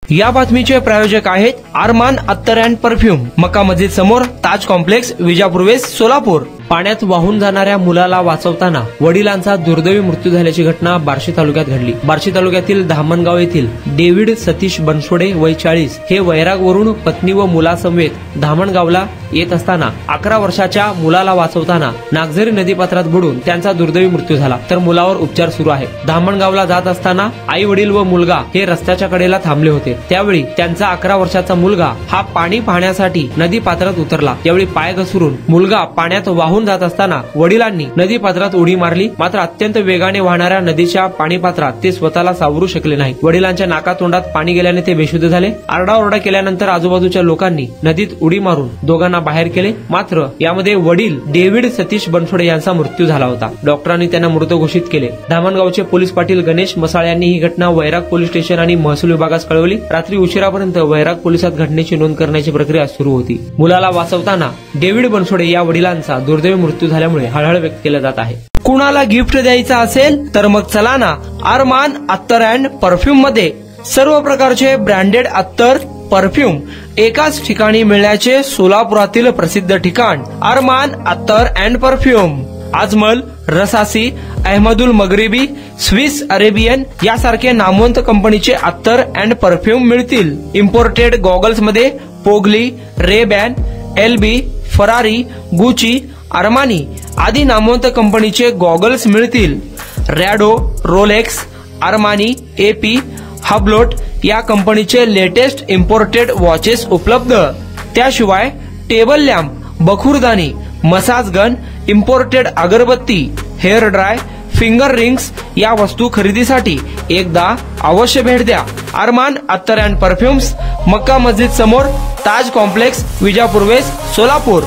या बातमीचे प्रायोजक आहेत अरमान अत्तर अँड परफ्यूम, मक्का मस्जिद समोर, ताज कॉम्प्लेक्स, विजापूर वेस्ट, सोलापूर। पाण्यात वाहून जाणाऱ्या मुलाला वाचवताना वडिलांचा दुर्दैवी मृत्यू झाल्याची घटना बार्शी तालुक्यात घडली। बार्शी तालुक्यातील धामणगाव येथील डेव्हिड सतीश बनसोडे वय 40 हे वैरागवरून पत्नी व मुलासमवेत धामणगावला येत असताना 11 वर्षाच्या मुलाला वाचवताना नागझरी नदीपात्रात बुडून त्यांचा दुर्दैवी मृत्यू झाला, तर मुलावर उपचार सुरू आहे। धामणगावला जात असताना आई वडील व मुलगा हे रस्त्याच्या कडेला थांबले होते। त्यावेळी त्यांचा 11 वर्षाचा मुलगा हा पाणी पाहण्यासाठी नदीपात्रात उतरला। त्यावेळी पाय घसरून मुलगा पाण्यात वाहून जात असताना वडिलांनी नदीपात्रात उडी मारली, मात्र अत्यंत वेगाने वाहणाऱ्या नदीच्या पाणीपात्रात ते स्वतःला सावरू शकले नाही। वडिलांच्या नाकातोंडात पाणी गेल्याने ते बेशुद्ध झाले। आरडाओरडा केल्यानंतर आजूबाजूच्या लोकांनी नदीत उडी मारून दोघांना बाहेर केले, मात्र यामध्ये वडील डेव्हिड सतीश बनसोडे यांचा मृत्यू झाला होता। डॉक्टरांनी त्यांना मृत घोषित केले। धामणगावचे पोलीस पाटील गणेश मसाळ यांनी ही घटना वैराग पोलीस स्टेशन आणि महसूल विभागास कळवली। रात्री उशिरापर्यंत वैराग पोलिसात घटनेची नोंद करण्याची प्रक्रिया सुरू होती। मुलाला वाचवताना डेव्हिड बनसोडे या वडिलांचा दुर्दैवी मृत्यू झाल्यामुळे हळहळ व्यक्त केला जात आहे। कुणाला गिफ्ट द्यायचा असेल तर मग चला ना अरमान अत्तर अँड परफ्यूम मध्ये सर्व प्रकारचे ब्रँडेड अत्तर परफ्यूम एकाच ठिकाणी मिळण्याचे सोलापुरातील प्रसिद्ध ठिकाण अरमान अत्तर and perfume. Ajmal, Rasasi, Ahmed Al Maghribi, Swiss Arabian यासारखे नामवंत कंपनीचे अत्तर अँड परफ्यूम मिळतील। इम्पोर्टेड गॉगल्स मध्ये पोगली, Ray Ban, LB, Ferrari, Gucci, Armani आदी नामवंत कंपनीचे गॉगल्स मिळतील। Rado, Rolex, Armani, AP, Hublot या कंपनीचे लेटेस्ट इम्पोर्टेड वॉचेस उपलब्ध। त्याशिवाय टेबल लॅम्प, बखुरदानी, मसाज गन, इम्पोर्टेड अगरबत्ती, हेअर ड्राय, फिंगर रिंग्स या वस्तू खरेदीसाठी एकदा अवश्य भेट द्या। अरमान अत्तर अँड परफ्यूम्स, मक्का मस्जिद समोर, ताज कॉम्प्लेक्स, विजापूर वेस्ट, सोलापूर।